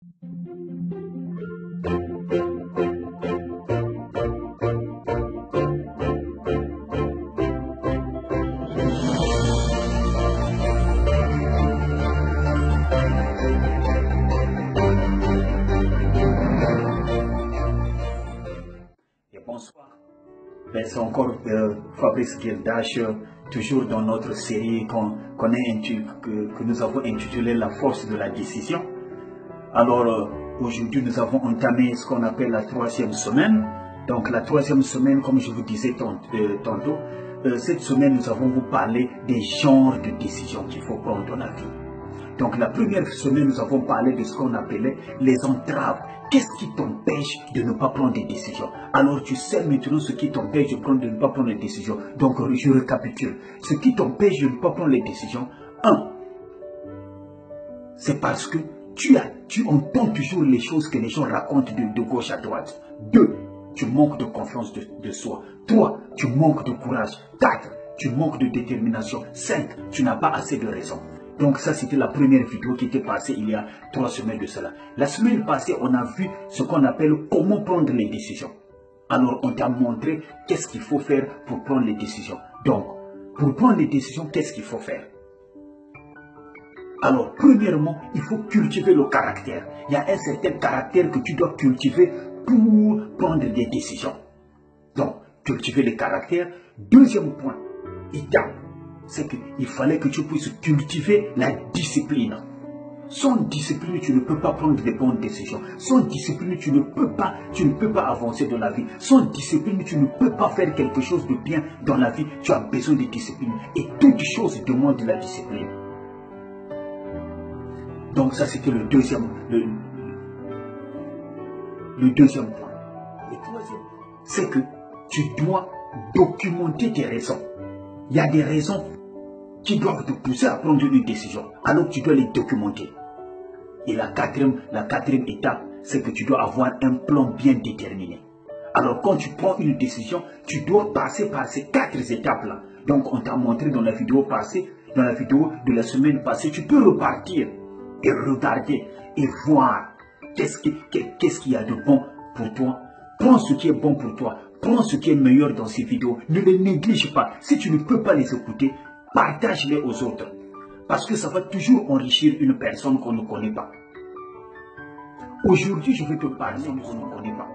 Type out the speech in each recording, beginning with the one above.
Et bonsoir. Ben, c'est encore Fabrice Gueldache, toujours dans notre série que nous avons intitulée La force de la décision. Alors aujourd'hui nous avons entamé ce qu'on appelle la 3e semaine. Donc la 3e semaine, comme je vous disais tantôt, cette semaine nous avons vous parlé des genres de décisions qu'il faut prendre dans la vie. Donc la première semaine nous avons parlé de ce qu'on appelait les entraves. Qu'est-ce qui t'empêche de ne pas prendre des décisions? Alors tu sais maintenant ce qui t'empêche de ne pas prendre les décisions. Donc je récapitule. Ce qui t'empêche de ne pas prendre les décisions, 1, c'est parce que tu entends toujours les choses que les gens racontent de gauche à droite. 2, tu manques de confiance de soi. 3, tu manques de courage. 4, tu manques de détermination. 5, tu n'as pas assez de raison. Donc ça, c'était la première vidéo qui était passée il y a 3 semaines de cela. La semaine passée, on a vu ce qu'on appelle comment prendre les décisions. Alors, on t'a montré qu'est-ce qu'il faut faire pour prendre les décisions. Donc, pour prendre les décisions, qu'est-ce qu'il faut faire? Alors, premièrement, il faut cultiver le caractère. Il y a un certain caractère que tu dois cultiver pour prendre des décisions. Donc, cultiver le caractère. Deuxième point, c'est qu'il fallait que tu puisses cultiver la discipline. Sans discipline, tu ne peux pas prendre de bonnes décisions. Sans discipline, tu ne peux pas avancer dans la vie. Sans discipline, tu ne peux pas faire quelque chose de bien dans la vie. Tu as besoin de discipline. Et toute chose demande de la discipline. Donc ça, c'était le deuxième point. Le troisième, c'est que tu dois documenter tes raisons. Il y a des raisons qui doivent te pousser à prendre une décision. Alors tu dois les documenter. Et la quatrième étape, c'est que tu dois avoir un plan bien déterminé. Alors quand tu prends une décision, tu dois passer par ces 4 étapes-là. Donc on t'a montré dans la vidéo passée, dans la vidéo de la semaine passée, tu peux repartir et regarder et voir qu'est-ce qu'il y a de bon pour toi. Prends ce qui est bon pour toi. Prends ce qui est meilleur dans ces vidéos. Ne les néglige pas. Si tu ne peux pas les écouter, partage-les aux autres. Parce que ça va toujours enrichir une personne qu'on ne connaît pas. Aujourd'hui, je vais te parler de ce qu'on ne connaît pas.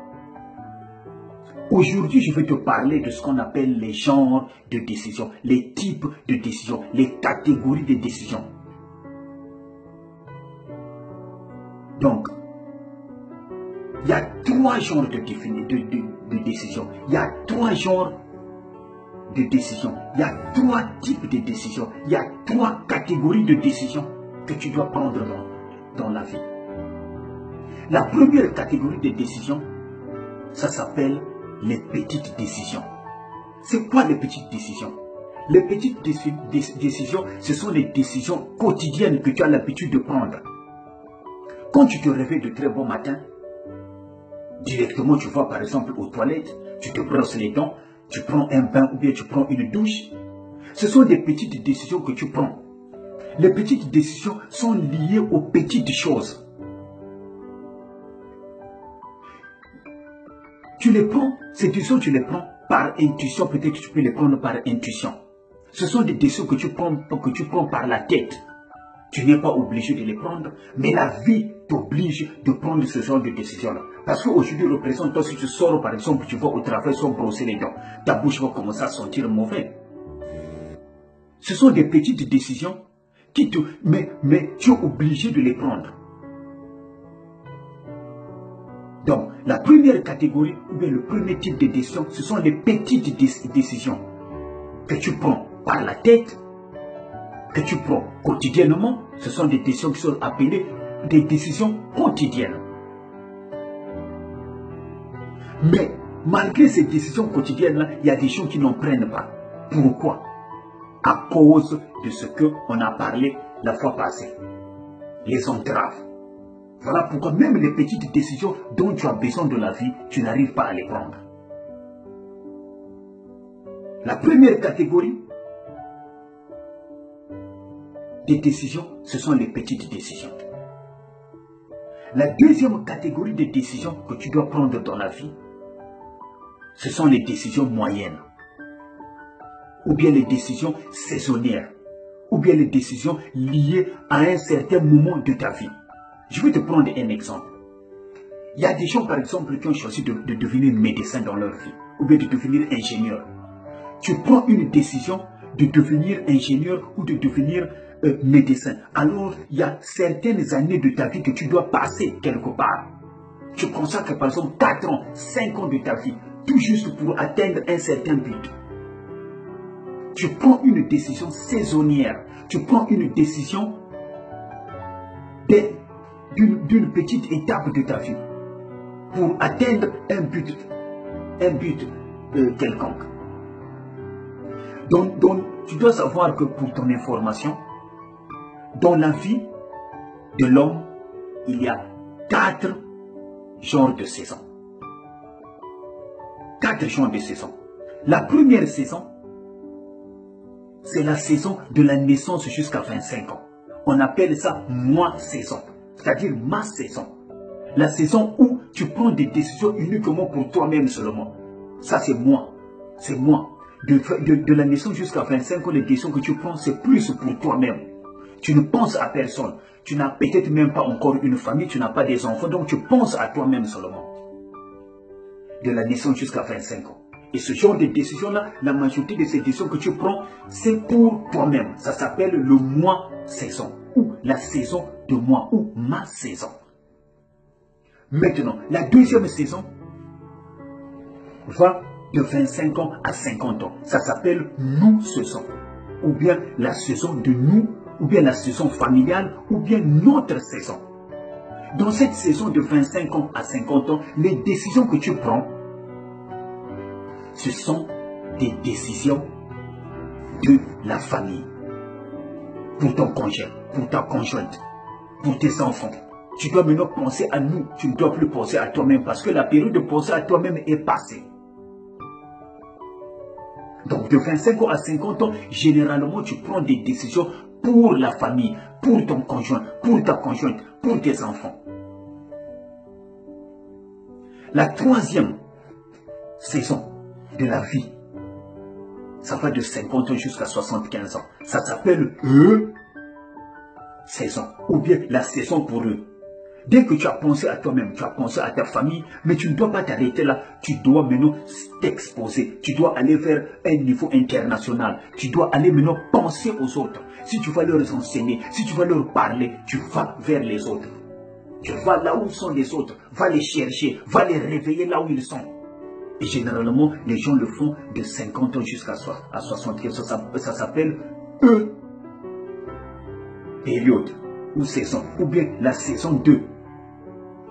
Aujourd'hui, je vais te parler de ce qu'on appelle les genres de décisions, les types de décisions, les catégories de décisions. Donc, il y a 3 genres de décisions. Il y a 3 genres de décisions. Il y a 3 types de décisions. Il y a 3 catégories de décisions que tu dois prendre dans la vie. La première catégorie de décisions, ça s'appelle les petites décisions. C'est quoi les petites décisions? Les petites décisions, ce sont les décisions quotidiennes que tu as l'habitude de prendre. Quand tu te réveilles de très bon matin, directement tu vas par exemple aux toilettes, tu te brosses les dents, tu prends un bain ou bien tu prends une douche. Ce sont des petites décisions que tu prends. Les petites décisions sont liées aux petites choses. Tu les prends, ces décisions tu les prends par intuition, peut-être que tu peux les prendre par intuition. Ce sont des décisions que tu prends par la tête. Tu n'es pas obligé de les prendre, mais la vie t'oblige de prendre ce genre de décision-là. Parce qu'aujourd'hui, représente toi, si tu sors, par exemple, tu vas au travail sans brosser les dents, ta bouche va commencer à sentir mauvais. Ce sont des petites décisions mais tu es obligé de les prendre. Donc, la première catégorie, ou bien le premier type de décision, ce sont les petites décisions que tu prends par la tête, que tu prends quotidiennement. Ce sont des décisions qui sont appelées des décisions quotidiennes. Mais malgré ces décisions quotidiennes-là, il y a des gens qui n'en prennent pas. Pourquoi? À cause de ce qu'on a parlé la fois passée. Les entraves. Voilà pourquoi même les petites décisions dont tu as besoin de la vie, tu n'arrives pas à les prendre. La première catégorie des décisions, ce sont les petites décisions. La deuxième catégorie de décisions que tu dois prendre dans la vie, ce sont les décisions moyennes, ou bien les décisions saisonnières, ou bien les décisions liées à un certain moment de ta vie. Je vais te prendre un exemple. Il y a des gens, par exemple, qui ont choisi de devenir médecin dans leur vie, ou bien de devenir ingénieur. Tu prends une décision de devenir ingénieur ou de devenir médecin. Alors, il y a certaines années de ta vie que tu dois passer quelque part. Tu consacres, par exemple, 4 ans, 5 ans de ta vie, tout juste pour atteindre un certain but. Tu prends une décision saisonnière. Tu prends une décision d'une petite étape de ta vie pour atteindre un but quelconque. Donc, tu dois savoir que pour ton information, dans la vie de l'homme, il y a 4 genres de saisons. 4 genres de saisons. La première saison, c'est la saison de la naissance jusqu'à 25 ans. On appelle ça moi-saison, c'est-à-dire ma saison. La saison où tu prends des décisions uniquement pour toi-même seulement. Ça, c'est moi. C'est moi. De la naissance jusqu'à 25 ans, les décisions que tu prends, c'est plus pour toi-même. Tu ne penses à personne. Tu n'as peut-être même pas encore une famille, tu n'as pas des enfants, donc tu penses à toi-même seulement. De la naissance jusqu'à 25 ans. Et ce genre de décisions-là, la majorité de ces décisions que tu prends, c'est pour toi-même. Ça s'appelle le moi-saison, ou la saison de moi, ou ma saison. Maintenant, la deuxième saison va de 25 ans à 50 ans. Ça s'appelle nous-saison, ou bien la saison de nous, ou bien la saison familiale, ou bien notre saison. Dans cette saison de 25 ans à 50 ans, les décisions que tu prends, ce sont des décisions de la famille. Pour ton conjoint, pour ta conjointe, pour tes enfants. Tu dois maintenant penser à nous, tu ne dois plus penser à toi-même parce que la période de penser à toi-même est passée. Donc de 25 ans à 50 ans, généralement tu prends des décisions pour la famille, pour ton conjoint, pour ta conjointe, pour tes enfants. La troisième saison de la vie, ça va de 50 ans jusqu'à 75 ans. Ça s'appelle saison, ou bien la saison pour eux. Dès que tu as pensé à toi-même, tu as pensé à ta famille, mais tu ne dois pas t'arrêter là. Tu dois maintenant t'exposer. Tu dois aller vers un niveau international. Tu dois aller maintenant penser aux autres. Si tu vas leur enseigner, si tu vas leur parler, tu vas vers les autres. Tu vas là où sont les autres. Va les chercher, va les réveiller là où ils sont. Et généralement, les gens le font de 50 ans jusqu'à 75 ans. Ça s'appelle période ou saison, ou bien la saison 2.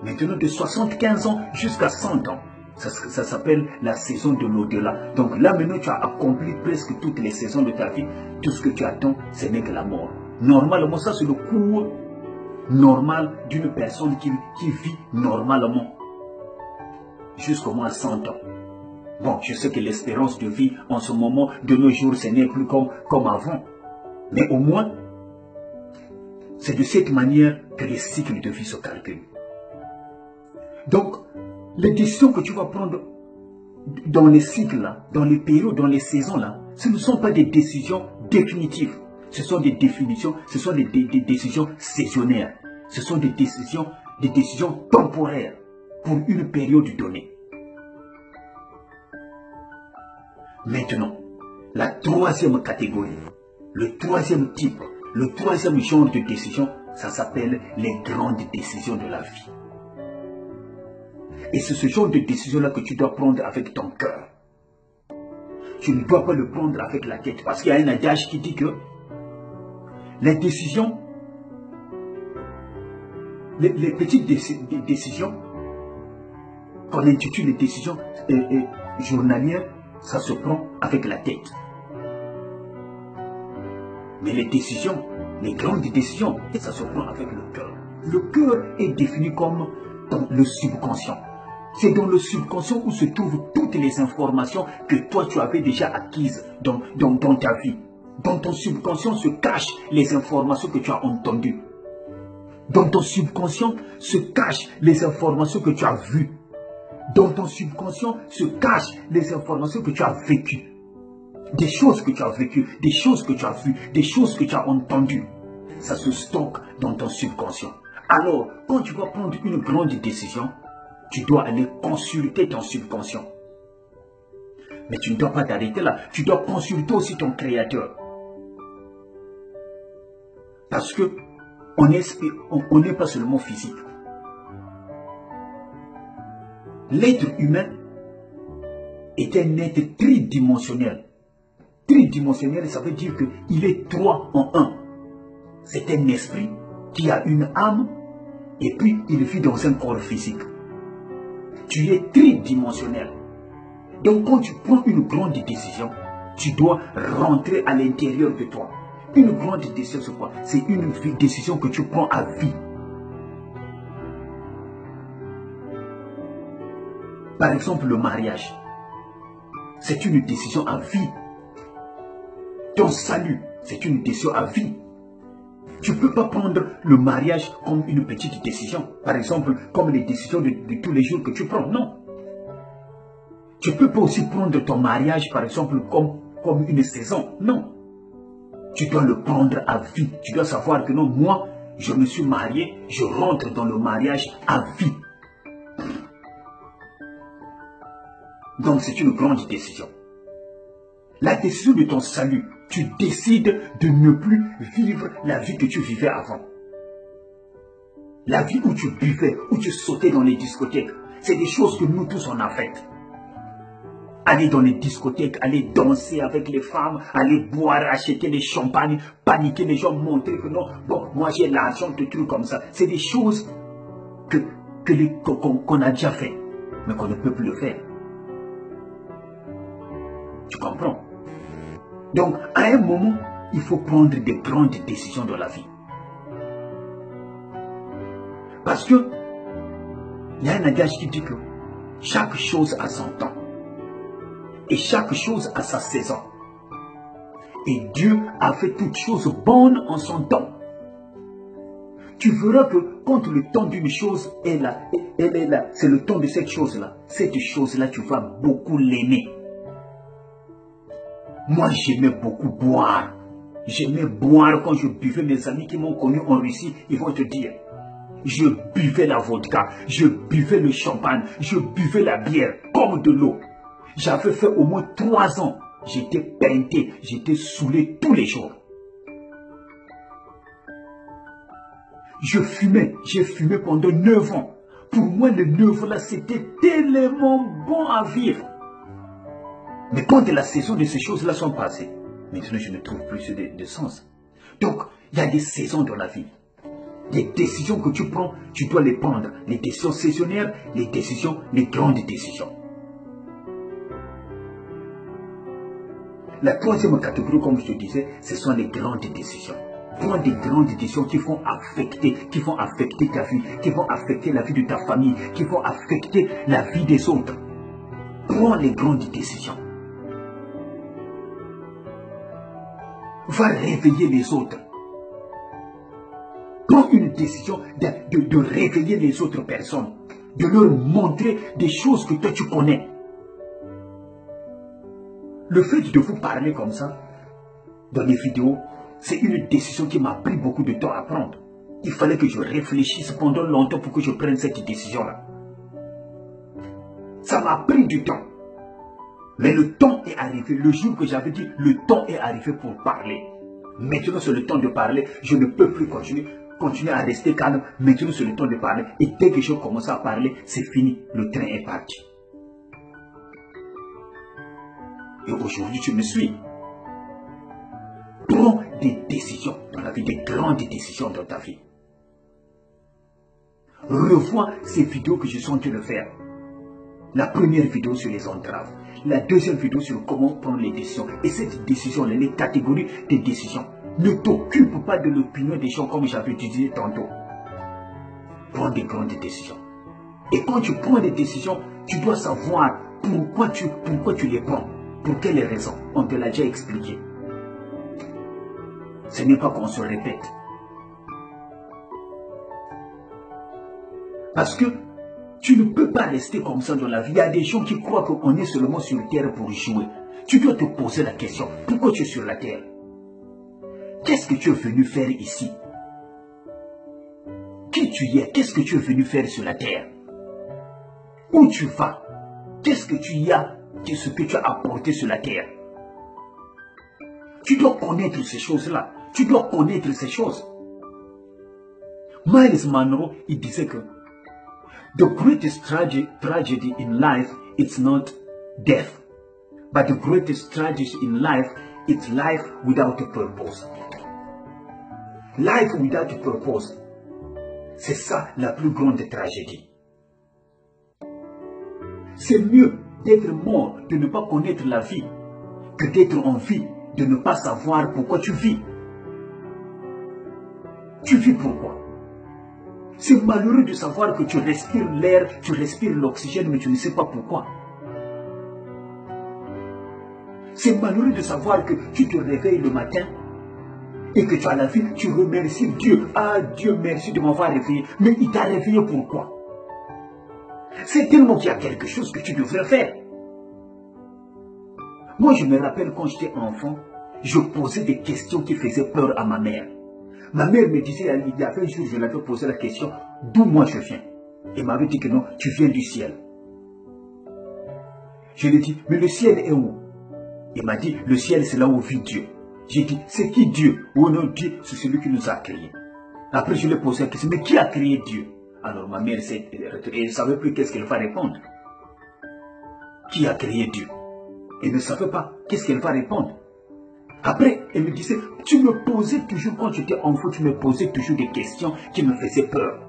Maintenant, de 75 ans jusqu'à 100 ans, ça s'appelle la saison de l'au-delà. Donc là, maintenant, tu as accompli presque toutes les saisons de ta vie. Tout ce que tu attends, ce n'est que la mort. Normalement, ça, c'est le cours normal d'une personne qui vit normalement jusqu'au moins 100 ans. Bon, je sais que l'espérance de vie en ce moment, de nos jours, ce n'est plus comme avant. Mais au moins, c'est de cette manière que les cycles de vie se calculent. Donc, les décisions que tu vas prendre dans les cycles là, dans les périodes, dans les saisons là, ce ne sont pas des décisions définitives. Ce sont des définitions, ce sont des décisions saisonnières. Ce sont des décisions temporaires pour une période donnée. Maintenant, la troisième catégorie, le troisième type, le troisième genre de décision, ça s'appelle les grandes décisions de la vie. Et c'est ce genre de décision-là que tu dois prendre avec ton cœur. Tu ne dois pas le prendre avec la tête. Parce qu'il y a un adage qui dit que les décisions, les petites décisions, qu'on intitule les décisions journalières, ça se prend avec la tête. Mais les décisions, les grandes décisions, ça se prend avec le cœur. Le cœur est défini comme dans le subconscient. C'est dans le subconscient où se trouvent toutes les informations que toi tu avais déjà acquises dans ta vie. Dans ton subconscient se cachent les informations que tu as entendues. Dans ton subconscient se cachent les informations que tu as vues. Dans ton subconscient se cachent les informations que tu as vécues. Des choses que tu as vécues, des choses que tu as vues, des choses que tu as entendues. Ça se stocke dans ton subconscient. Alors, quand tu vas prendre une grande décision, tu dois aller consulter ton subconscient. Mais tu ne dois pas t'arrêter là. Tu dois consulter aussi ton créateur. Parce que on n'est pas seulement physique. L'être humain est un être tridimensionnel. Tridimensionnel, ça veut dire qu'il est 3 en 1. C'est un esprit qui a une âme et puis il vit dans un corps physique. Tu es tridimensionnel. Donc quand tu prends une grande décision, tu dois rentrer à l'intérieur de toi. Une grande décision, c'est quoi? C'est une décision que tu prends à vie. Par exemple, le mariage. C'est une décision à vie. Ton salut, c'est une décision à vie. Tu ne peux pas prendre le mariage comme une petite décision. Par exemple, comme les décisions de tous les jours que tu prends. Non. Tu ne peux pas aussi prendre ton mariage, par exemple, comme une saison. Non. Tu dois le prendre à vie. Tu dois savoir que non, moi, je me suis marié, je rentre dans le mariage à vie. Donc, c'est une grande décision. La décision de ton salut, tu décides de ne plus vivre la vie que tu vivais avant. La vie où tu buvais, où tu sautais dans les discothèques, c'est des choses que nous tous on a faites. Aller dans les discothèques, aller danser avec les femmes, aller boire, acheter les champagnes, paniquer les gens, montrer que non, bon, moi j'ai l'argent, des trucs comme ça. C'est des choses qu'on a déjà fait, mais qu'on ne peut plus le faire. Tu comprends? Donc, à un moment, il faut prendre des grandes décisions dans la vie. Parce que, il y a un adage qui dit que chaque chose a son temps. Et chaque chose a sa saison. Et Dieu a fait toutes choses bonnes en son temps. Tu verras que quand le temps d'une chose est là, elle est là, c'est le temps de cette chose-là. Cette chose-là, tu vas beaucoup l'aimer. Moi, j'aimais beaucoup boire. J'aimais boire quand je buvais. Mes amis qui m'ont connu en Russie, ils vont te dire. Je buvais la vodka, je buvais le champagne, je buvais la bière comme de l'eau. J'avais fait au moins 3 ans. J'étais peinté, j'étais saoulé tous les jours. Je fumais, j'ai fumé pendant 9 ans. Pour moi, les 9 ans là, c'était tellement bon à vivre. Mais quand la saison de ces choses-là sont passées, maintenant je ne trouve plus de sens. Donc, il y a des saisons dans la vie. Les décisions que tu prends, tu dois les prendre. Les décisions saisonnières, les grandes décisions. La troisième catégorie, comme je te disais, ce sont les grandes décisions. Prends des grandes décisions qui vont affecter ta vie, qui vont affecter la vie de ta famille, qui vont affecter la vie des autres. Prends les grandes décisions. Va réveiller les autres. Prends une décision de réveiller les autres personnes, de leur montrer des choses que toi tu connais. Le fait de vous parler comme ça, dans les vidéos, c'est une décision qui m'a pris beaucoup de temps à prendre. Il fallait que je réfléchisse pendant longtemps pour que je prenne cette décision-là. Ça m'a pris du temps. Mais le temps est arrivé. Le jour que j'avais dit, le temps est arrivé pour parler. Maintenant, c'est le temps de parler. Je ne peux plus continuer à rester calme. Maintenant, c'est le temps de parler. Et dès que je commence à parler, c'est fini. Le train est parti. Et aujourd'hui, tu me suis. Prends des décisions dans la vie, des grandes décisions dans ta vie. Revois ces vidéos que je suis en train de faire. La première vidéo sur les entraves. La deuxième vidéo sur comment prendre les décisions. Et cette décision-là, les catégories des décisions. Ne t'occupe pas de l'opinion des gens comme j'avais dit tantôt. Prends des grandes décisions. Et quand tu prends des décisions, tu dois savoir pourquoi tu les prends. Pour quelles raisons? On te l'a déjà expliqué. Ce n'est pas qu'on se répète. Parce que tu ne peux pas rester comme ça dans la vie. Il y a des gens qui croient qu'on est seulement sur la terre pour jouer. Tu dois te poser la question, pourquoi tu es sur la terre? Qu'est-ce que tu es venu faire ici? Qui tu es? Qu'est-ce que tu es venu faire sur la terre? Où tu vas? Qu'est-ce que tu y as? Qu'est-ce que tu as apporté sur la terre? Tu dois connaître ces choses-là. Tu dois connaître ces choses. Miles Monroe, il disait que the greatest tragedy in life, it's not death. But the greatest tragedy in life, it's life without a purpose. Life without a purpose. C'est ça la plus grande tragédie. C'est mieux d'être mort, de ne pas connaître la vie, que d'être en vie, de ne pas savoir pourquoi tu vis. Tu vis pourquoi? C'est malheureux de savoir que tu respires l'air, tu respires l'oxygène, mais tu ne sais pas pourquoi. C'est malheureux de savoir que tu te réveilles le matin et que tu as la vie, tu remercies Dieu. Ah Dieu, merci de m'avoir réveillé. Mais il t'a réveillé pourquoi? C'est tellement qu'il y a quelque chose que tu devrais faire. Moi, je me rappelle quand j'étais enfant, je posais des questions qui faisaient peur à ma mère. Ma mère me disait, il y a un jour, je l'avais posé la question, d'où moi je viens? Elle m'avait dit que non, tu viens du ciel. Je lui ai dit, mais le ciel est où? Il m'a dit, le ciel c'est là où vit Dieu. J'ai dit, c'est qui Dieu? Oh non, Dieu, c'est celui qui nous a créés. Après, je lui ai posé la question, mais qui a créé Dieu? Alors ma mère, elle ne savait plus qu'est-ce qu'elle va répondre. Qui a créé Dieu? Elle ne savait pas qu'est-ce qu'elle va répondre. Après, elle me disait, tu me posais toujours, quand j'étais enfant, tu me posais toujours des questions qui me faisaient peur.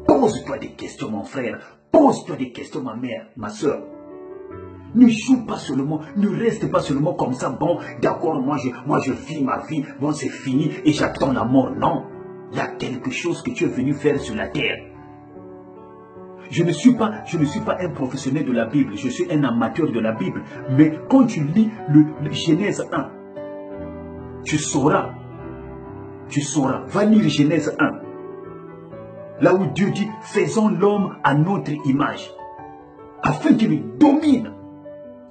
Pose-toi des questions, mon frère. Pose-toi des questions, ma mère, ma soeur. Ne joue pas seulement, ne reste pas seulement comme ça. Bon, d'accord, moi je vis ma vie, bon c'est fini et j'attends la mort. Non, il y a quelque chose que tu es venu faire sur la terre. Je ne suis pas un professionnel de la Bible, je suis un amateur de la Bible. Mais quand tu lis le Genèse 1, tu sauras, va lire Genèse 1. Là où Dieu dit, faisons l'homme à notre image, afin qu'il domine.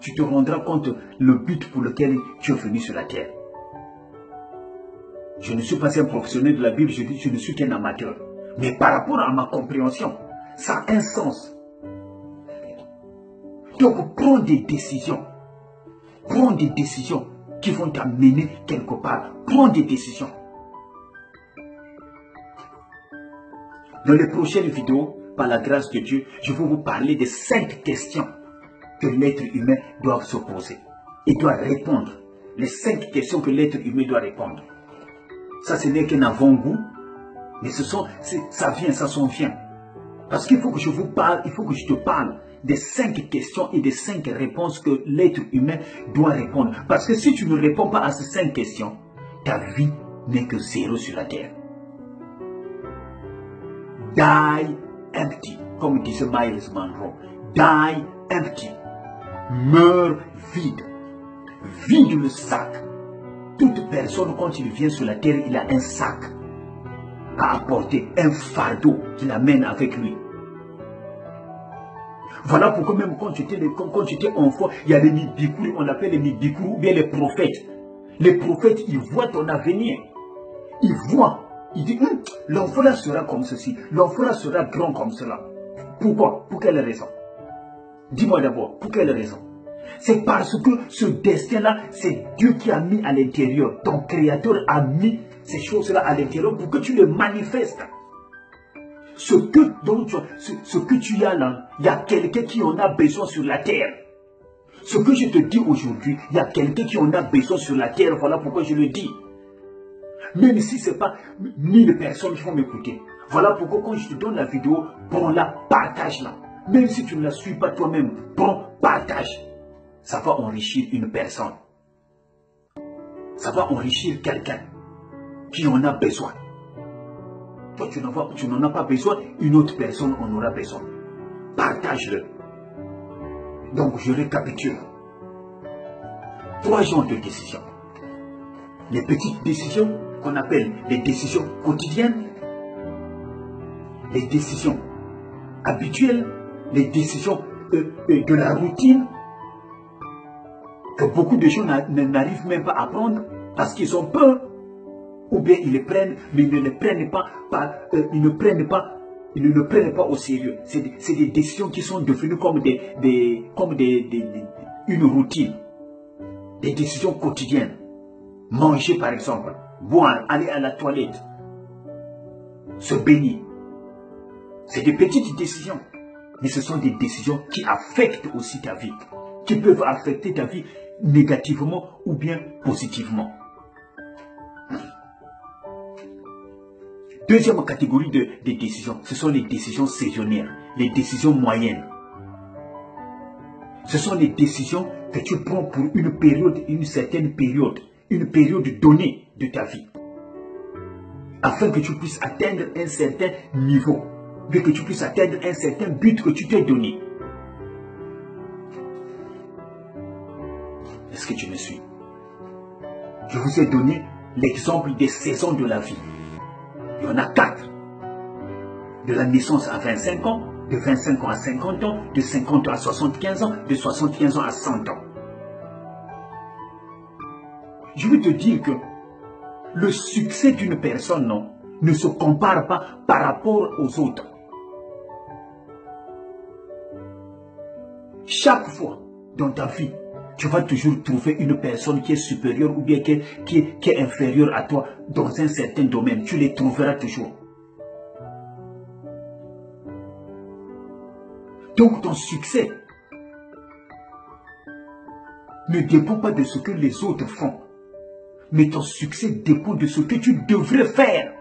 Tu te rendras compte le but pour lequel tu es venu sur la terre. Je ne suis pas un professionnel de la Bible, je dis je ne suis qu'un amateur. Mais par rapport à ma compréhension, ça a un sens. Donc prends des décisions. Prends des décisions qui vont t'amener quelque part. Prends des décisions. Dans les prochaines vidéos, par la grâce de Dieu, je vais vous parler des 5 questions que l'être humain doit se poser et doit répondre. Les 5 questions que l'être humain doit répondre. Ça, ce n'est qu'un avant-goût, mais ça vient, ça s'en vient. Parce qu'il faut que je vous parle, il faut que je te parle des 5 questions et des 5 réponses que l'être humain doit répondre. Parce que si tu ne réponds pas à ces 5 questions, ta vie n'est que 0 sur la terre. Die empty, comme disait Miles Monroe. Die empty. Meurs vide. Vide le sac. Toute personne, quand il vient sur la terre, il a un sac à apporter, un fardeau qu'il amène avec lui. Voilà pourquoi même quand j'étais enfant, il y a les Midikourou, on appelle les Midikourou, ou bien les prophètes. Les prophètes, ils voient ton avenir. Ils voient. Ils disent, l'enfant là sera comme ceci, l'enfant là sera grand comme cela. Pourquoi? Pour quelle raison? Dis-moi d'abord, pour quelle raison? C'est parce que ce destin-là, c'est Dieu qui a mis à l'intérieur. Ton Créateur a mis ces choses-là à l'intérieur pour que tu les manifestes. Ce que tu as là, il y a quelqu'un qui en a besoin sur la terre. Ce que je te dis aujourd'hui, il y a quelqu'un qui en a besoin sur la terre. Voilà pourquoi je le dis. Même si ce n'est pas 1000 personnes qui vont m'écouter. Voilà pourquoi quand je te donne la vidéo, prends-la, partage-la. Même si tu ne la suis pas toi-même, prends, partage. Ça va enrichir une personne. Ça va enrichir quelqu'un qui en a besoin. Toi, tu n'en as pas besoin, une autre personne en aura besoin. Partage-le. Donc, je récapitule. 3 genres de décisions. Les petites décisions qu'on appelle les décisions quotidiennes. les décisions habituelles, les décisions de la routine, que beaucoup de gens n'arrivent même pas à prendre parce qu'ils ont peur, ou bien ils les prennent, mais ils ne les prennent pas, ils ne le prennent pas au sérieux. C'est des décisions qui sont devenues comme une routine, des décisions quotidiennes. Manger par exemple, boire, aller à la toilette, se baigner. C'est des petites décisions, mais ce sont des décisions qui affectent aussi ta vie, qui peuvent affecter ta vie négativement ou bien positivement. Deuxième catégorie de décisions, ce sont les décisions saisonnières, les décisions moyennes. Ce sont les décisions que tu prends pour une période, une certaine période, une période donnée de ta vie, afin que tu puisses atteindre un certain niveau, que tu puisses atteindre un certain but que tu t'es donné. Est-ce que tu me suis? Je vous ai donné l'exemple des saisons de la vie. Il y en a 4. De la naissance à 25 ans, de 25 ans à 50 ans, de 50 ans à 75 ans, de 75 ans à 100 ans. Je veux te dire que le succès d'une personne ne se compare pas par rapport aux autres. Chaque fois dans ta vie, tu vas toujours trouver une personne qui est supérieure ou bien qui est inférieure à toi dans un certain domaine. Tu les trouveras toujours. Donc ton succès ne dépend pas de ce que les autres font, mais ton succès dépend de ce que tu devrais faire.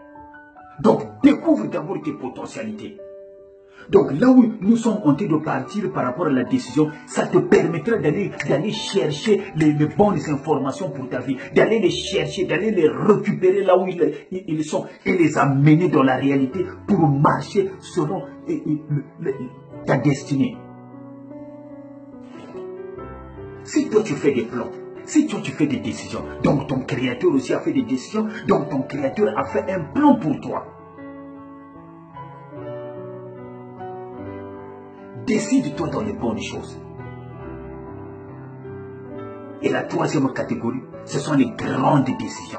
Donc découvre d'abord tes potentialités. Donc là où nous sommes en train de partir par rapport à la décision, ça te permettra d'aller chercher les bonnes informations pour ta vie, d'aller les chercher, d'aller les récupérer là où ils sont et les amener dans la réalité pour marcher selon ta destinée. Si toi tu fais des plans, si toi tu fais des décisions, donc ton créateur aussi a fait des décisions, donc ton créateur a fait un plan pour toi. Décide-toi dans les bonnes choses. Et la troisième catégorie, ce sont les grandes décisions.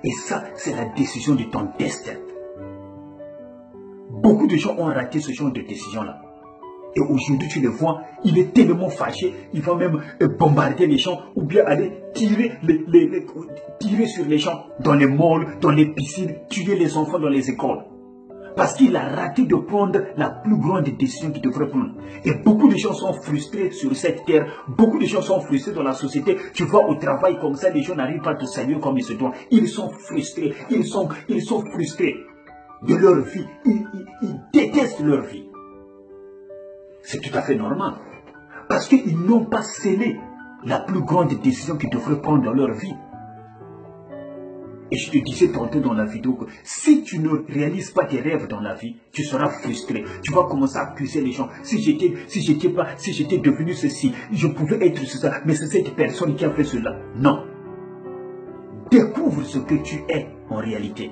Et ça, c'est la décision de ton destin. Beaucoup de gens ont raté ce genre de décision-là. Et aujourd'hui, tu les vois, il est tellement fâché, il va même bombarder les gens ou bien aller tirer sur les gens dans les malls, dans les piscines, tuer les enfants dans les écoles. Parce qu'il a raté de prendre la plus grande décision qu'il devrait prendre. Et beaucoup de gens sont frustrés sur cette terre. Beaucoup de gens sont frustrés dans la société. Tu vois au travail comme ça, les gens n'arrivent pas à te saluer comme ils se doivent. Ils sont frustrés. Ils sont frustrés de leur vie. Ils détestent leur vie. C'est tout à fait normal. Parce qu'ils n'ont pas scellé la plus grande décision qu'ils devraient prendre dans leur vie. Et je te disais tantôt dans la vidéo que si tu ne réalises pas tes rêves dans la vie, tu seras frustré. Tu vas commencer à accuser les gens. Si j'étais devenu ceci, je pouvais être ceci, mais c'est cette personne qui a fait cela. Non. Découvre ce que tu es en réalité.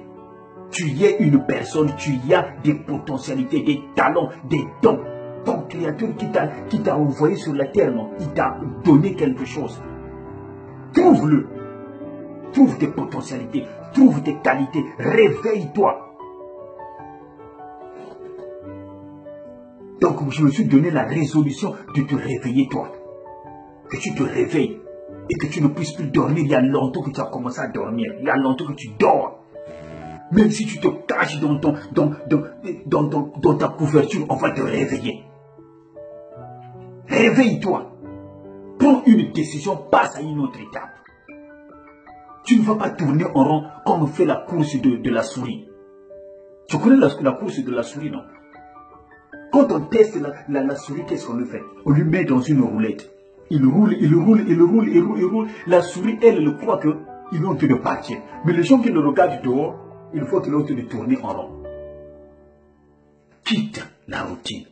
Tu es une personne, tu y as des potentialités, des talents, des dons. Ton créateur qui t'a envoyé sur la terre, non, il t'a donné quelque chose. Trouve-le. Trouve tes potentialités, trouve tes qualités, réveille-toi. Donc je me suis donné la résolution de te réveiller toi. Que tu te réveilles et que tu ne puisses plus dormir. Il y a longtemps que tu as commencé à dormir. Il y a longtemps que tu dors. Même si tu te caches dans ta couverture, on va te réveiller. Réveille-toi. Prends une décision, passe à une autre étape. Tu ne vas pas tourner en rond comme on fait la course de la souris. Tu connais la course de la souris, non? Quand on teste la souris, qu'est-ce qu'on lui fait? On lui met dans une roulette. Il roule. La souris, elle croit qu'il est en train de partir. Mais les gens qui le regardent dehors, il faut qu'il est en train de tourner en rond. Quitte la routine.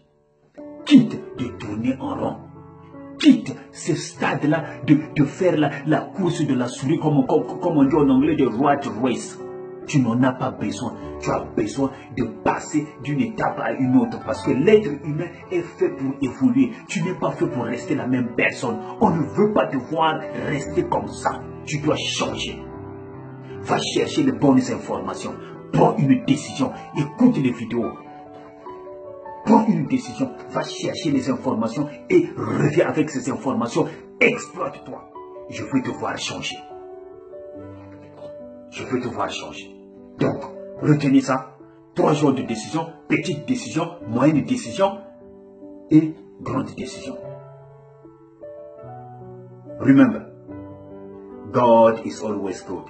Quitte de tourner en rond. Quitte ce stade-là de faire la course de la souris, comme on dit en anglais, de rat race. Tu n'en as pas besoin. Tu as besoin de passer d'une étape à une autre parce que l'être humain est fait pour évoluer. Tu n'es pas fait pour rester la même personne. On ne veut pas te voir rester comme ça. Tu dois changer. Va chercher les bonnes informations. Prends une décision. Écoute les vidéos. Prends une décision. Va chercher les informations et reviens avec ces informations. Exploite-toi. Je veux te voir changer. Je veux te voir changer. Donc, retenez ça. 3 jours de décision, petite décision, moyenne décision et grande décision. Remember, God is always good.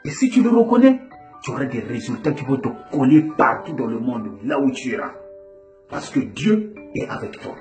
Et si tu le reconnais, tu auras des résultats qui vont te coller partout dans le monde, là où tu iras. Parce que Dieu est avec toi.